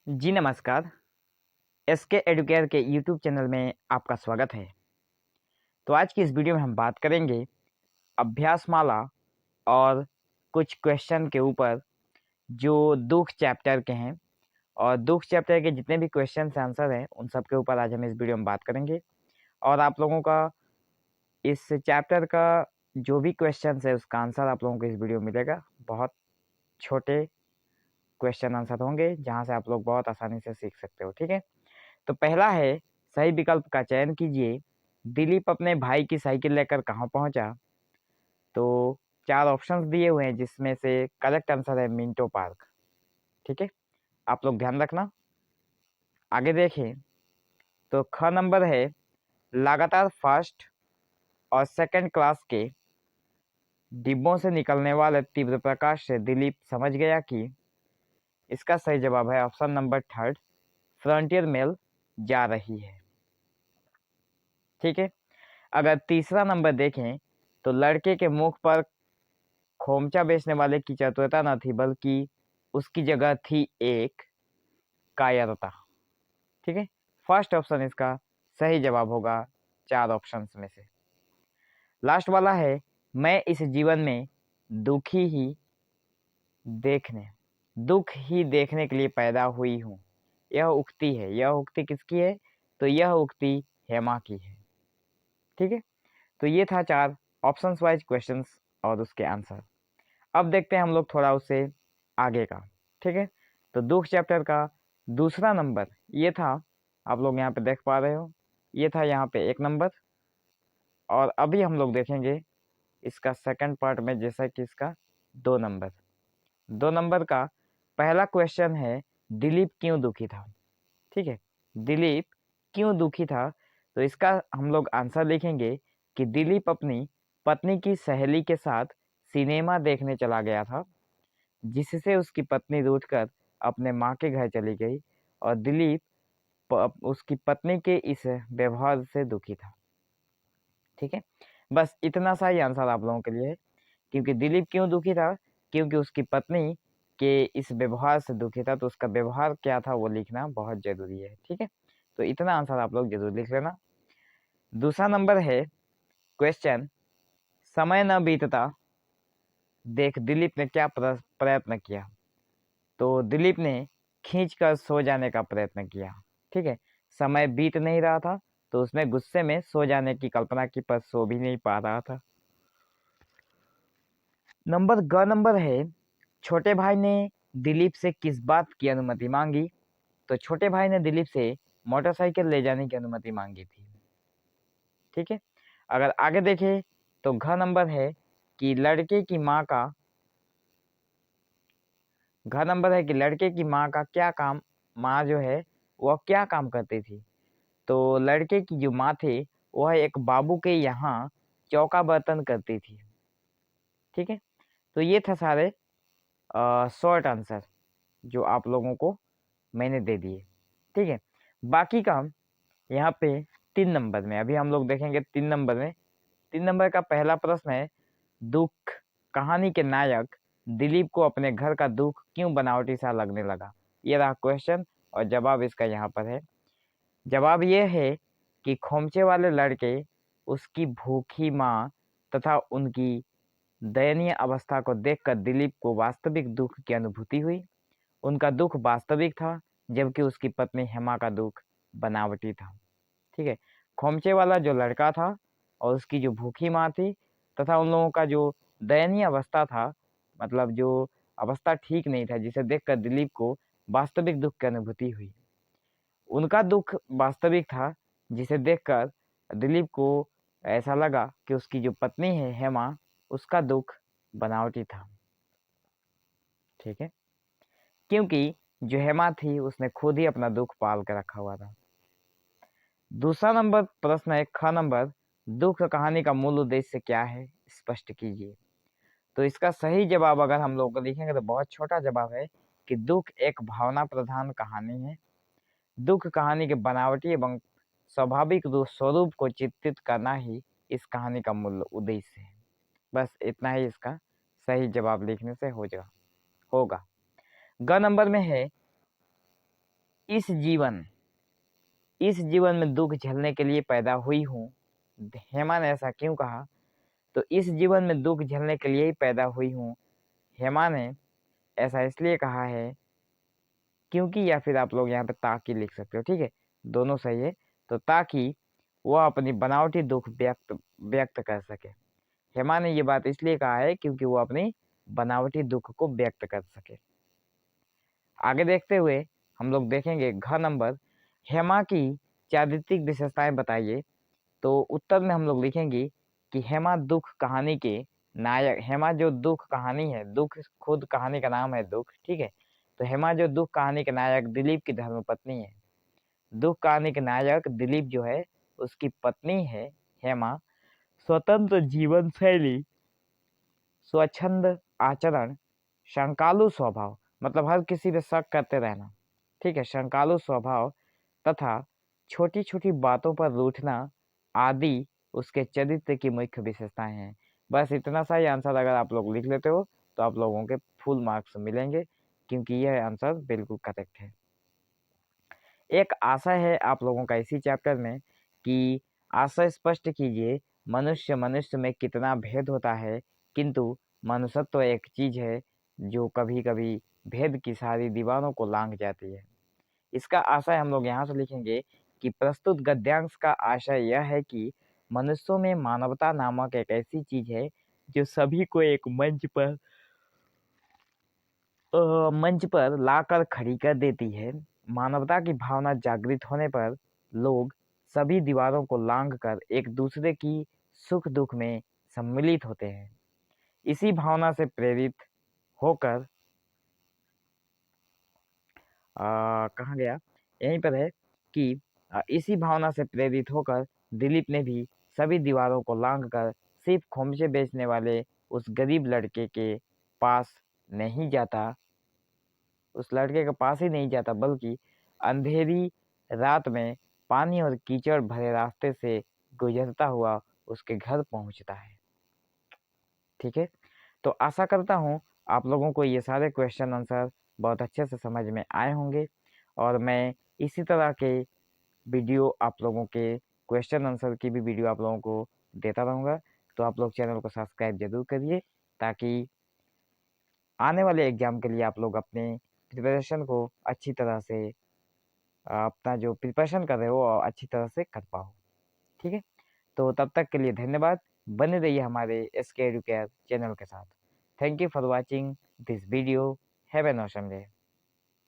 जी नमस्कार। SK Educare के YouTube channel में आपका स्वागत है। तो आज की इस वीडियो में हम बात करेंगे अभ्यासमाला और कुछ क्वेश्चन के ऊपर जो दुख चैप्टर के हैं, और दुख चैप्टर के जितने भी क्वेश्चन आंसर हैं उन सब के ऊपर आज हम इस वीडियो में बात करेंगे। और आप लोगों का इस चैप्टर का जो भी क्वेश्चन है उसका आंसर आप लोगों को इस वीडियो में मिलेगा। बहुत छोटे क्वेश्चन आंसर होंगे जहाँ से आप लोग बहुत आसानी से सीख सकते हो। ठीक है, तो पहला है, सही विकल्प का चयन कीजिए। दिलीप अपने भाई की साइकिल लेकर कहाँ पहुंचा? तो 4 ऑप्शंस दिए हुए हैं जिसमें से करेक्ट आंसर है मिंटो पार्क। ठीक है, आप लोग ध्यान रखना। आगे देखें तो ख नंबर है, लगातार फर्स्ट और सेकंड क्लास के डिब्बों से निकलने वाले तीव्र प्रकाश से दिलीप समझ गया कि। इसका सही जवाब है option number third, frontier mail जा रही है। ठीक है, अगर तीसरा नंबर देखें तो लड़के के मुख पर खोमचा बेचने वाले की चतुरता न थी बल्कि उसकी जगह थी एक कायरता। ठीक है, फर्स्ट ऑप्शन इसका सही जवाब होगा 4 ऑप्शंस में से। लास्ट वाला है, मैं इस जीवन में दुखी ही दुख ही देखने के लिए पैदा हुई हूँ। यह उक्ति है। यह उक्ति किसकी है? तो यह उक्ति हेमा की है। ठीक है, तो ये था 4 ऑप्शंस वाइज क्वेश्चंस और उसके आंसर। अब देखते हैं हम लोग थोड़ा उससे आगे का। ठीक है, तो दुख चैप्टर का दूसरा नंबर ये था, आप लोग यहाँ पे देख पा रहे हो, ये था यहाँ पे 1 नंबर। और अभी हम लोग देखेंगे इसका सेकंड पार्ट में, जैसा कि इसका 2 नंबर। 2 नंबर का पहला क्वेश्चन है, दिलीप क्यों दुखी था? ठीक है, दिलीप क्यों दुखी था? तो इसका हम लोग आंसर लिखेंगे कि दिलीप अपनी पत्नी की सहेली के साथ सिनेमा देखने चला गया था, जिससे उसकी पत्नी रूठकर अपने माँ के घर चली गई और दिलीप उसकी पत्नी के इस व्यवहार से दुखी था। ठीक है, बस इतना सा ही आंसर आप लोगों के लिए है। क्योंकि दिलीप क्यों दुखी था? क्योंकि उसकी पत्नी के इस व्यवहार से दुखी था, तो उसका व्यवहार क्या था वो लिखना बहुत जरूरी है। ठीक है, तो इतना आंसर आप लोग जरूर लिख लेना। दूसरा नंबर है क्वेश्चन, समय न बीतता देख दिलीप ने क्या प्रयत्न किया? तो दिलीप ने खींचकर सो जाने का प्रयत्न किया। ठीक है, समय बीत नहीं रहा था तो उसने गुस्से में सो जाने की कल्पना की, पर सो भी नहीं पा रहा था। नंबर ग नंबर है, छोटे भाई ने दिलीप से किस बात की अनुमति मांगी? तो छोटे भाई ने दिलीप से मोटरसाइकिल ले जाने की अनुमति मांगी थी। ठीक है, अगर आगे देखें तो घ नंबर है कि लड़के की माँ का घ नंबर है कि लड़के की माँ का क्या काम, माँ जो है वह क्या काम करती थी? तो लड़के की जो माँ थी वह एक बाबू के यहाँ चौका बर्तन करती थी। ठीक है, तो ये था सारे शॉर्ट आंसर जो आप लोगों को मैंने दे दिए। ठीक है, बाकी का यहाँ पे 3 नंबर में अभी हम लोग देखेंगे। 3 नंबर में 3 नंबर का पहला प्रश्न है, दुख कहानी के नायक दिलीप को अपने घर का दुख क्यों बनावटी सा लगने लगा? ये रहा क्वेश्चन और जवाब इसका यहाँ पर है। जवाब ये है कि खोमचे वाले लड़के, उसकी भूखी माँ तथा उनकी दयनीय अवस्था को देखकर दिलीप को वास्तविक दुख की अनुभूति हुई। उनका दुख वास्तविक था जबकि उसकी पत्नी हेमा का दुख बनावटी था। ठीक है, खोमचे वाला जो लड़का था और उसकी जो भूखी माँ थी तथा उन लोगों का जो दयनीय अवस्था था, मतलब जो अवस्था ठीक नहीं था, जिसे देखकर दिलीप को वास्तविक दुख की अनुभूति हुई। उनका दुख वास्तविक था जिसे देखकर दिलीप को ऐसा लगा कि उसकी जो पत्नी है हेमा, उसका दुख बनावटी था। ठीक है, क्योंकि जो हेमा थी उसने खुद ही अपना दुख पाल कर रखा हुआ था। दूसरा नंबर प्रश्न है ख नंबर, दुख कहानी का मूल उद्देश्य क्या है, स्पष्ट कीजिए। तो इसका सही जवाब अगर हम लोग लिखेंगे तो बहुत छोटा जवाब है कि दुख एक भावना प्रधान कहानी है। दुख कहानी के बनावटी एवं स्वाभाविक स्वरूप को चित्रित करना ही इस कहानी का मूल उद्देश्य है। बस इतना ही इसका सही जवाब लिखने से होगा। ग नंबर में है, इस जीवन में दुख झेलने के लिए पैदा हुई हूँ। हेमा ने ऐसा क्यों कहा? तो इस जीवन में दुख झेलने के लिए ही पैदा हुई हूँ। हेमा ने ऐसा इसलिए कहा है क्योंकि, या फिर आप लोग यहाँ पे ताकि लिख सकते हो, ठीक है, दोनों सही है। तो ताकि वह अपनी बनावटी दुख व्यक्त कर सके। हेमा ने ये बात इसलिए कहा है क्योंकि वो अपनी बनावटी दुख को व्यक्त कर सके। आगे देखते हुए हम लोग देखेंगे घ नंबर, हेमा की चारित्रिक विशेषताएं बताइए। तो उत्तर में हम लोग लिखेंगे कि हेमा दुख कहानी के नायक, हेमा जो दुख कहानी है, दुख खुद कहानी का नाम है दुख, ठीक है। तो हेमा जो दुख कहानी के नायक दिलीप की धर्मपत्नी है। दुख कहानी के नायक दिलीप जो है उसकी पत्नी है हेमा। स्वतंत्र जीवन शैली, स्वच्छंद आचरण, शंकालु स्वभाव, मतलब हर किसी पे शक करते रहना, ठीक है, शंकालु स्वभाव तथा छोटी छोटी बातों पर रूठना आदि उसके चरित्र की मुख्य विशेषताएं हैं। बस इतना सा ही आंसर अगर आप लोग लिख लेते हो तो आप लोगों के फुल मार्क्स मिलेंगे, क्योंकि यह आंसर बिल्कुल करेक्ट है। एक आशय है आप लोगों का इसी चैप्टर में कि आशय स्पष्ट कीजिए, मनुष्य मनुष्य में कितना भेद होता है, किंतु मनुष्यत्व तो एक चीज है जो कभी कभी भेद की सारी दीवारों को लांघ जाती है। इसका आशय हम लोग यहाँ से लिखेंगे कि प्रस्तुत गद्यांश का आशय यह है कि मनुष्यों में मानवता नामक एक ऐसी चीज है जो सभी को एक मंच पर लाकर खड़ी कर देती है। मानवता की भावना जागृत होने पर लोग सभी दीवारों को लांघकर एक दूसरे की सुख दुख में सम्मिलित होते हैं। इसी भावना से प्रेरित होकर कहाँ गया, यहीं पर है कि इसी भावना से प्रेरित होकर दिलीप ने भी सभी दीवारों को लांघकर सिर्फ खोमचे बेचने वाले उस गरीब लड़के के पास नहीं जाता, उस लड़के के पास ही नहीं जाता, बल्कि अंधेरी रात में पानी और कीचड़ भरे रास्ते से गुजरता हुआ उसके घर पहुंचता है। ठीक है, तो आशा करता हूँ आप लोगों को ये सारे क्वेश्चन आंसर बहुत अच्छे से समझ में आए होंगे, और मैं इसी तरह के वीडियो आप लोगों के क्वेश्चन आंसर की भी वीडियो आप लोगों को देता रहूँगा। तो आप लोग चैनल को सब्सक्राइब जरूर करिए, ताकि आने वाले एग्जाम के लिए आप लोग अपने प्रिपरेशन को अच्छी तरह से, अपना जो प्रिपरेशन कर रहे हो अच्छी तरह से कर पाओ। ठीक है, तो तब तक के लिए धन्यवाद। बने रहिए हमारे SK एडुकेयर चैनल के साथ। Thank you for watching this video. Have an awesome day.